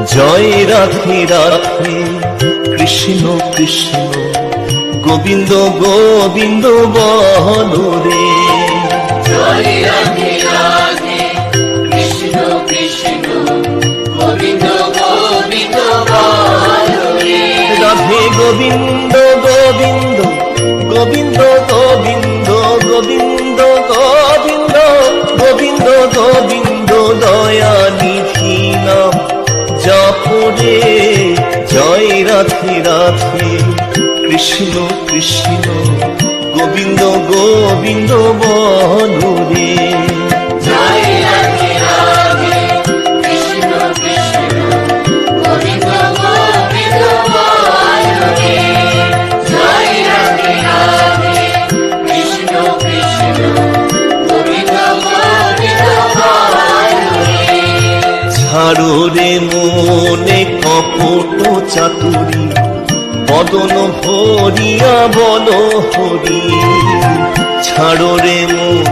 জয় রাধে রাধে কৃষ্ণ কৃষ্ণ গোবিন্দ গোবিন্দ বলো রে। জয় রাধে রাধে কৃষ্ণ কৃষ্ণ গোবিন্দ গোবিন্দ বলো রে। রাধে গোবিন্দ গোবিন্দ গোবিন্দ গোবিন্দ গোবিন্দ গোবিন্দ গোবিন্দ গোবিন্দ দয়া নিধি নাম জপরে। জয় রাধে রাধে কৃষ্ণ কৃষ্ণ গোবিন্দ গোবিন্দ বলো রে। জয় রাধে রাধে কৃষ্ণ কৃষ্ণ গোবিন্দ গোবিন্দ বলো রে। জয় রাধে রাধে কৃষ্ণ কৃষ্ণ গোবিন্দ গোবিন্দ বলো রে। ছাড়ো রে মনে কপট চাতুরী বদন ভরিয়া বল হরি। ছাড়ো রে মন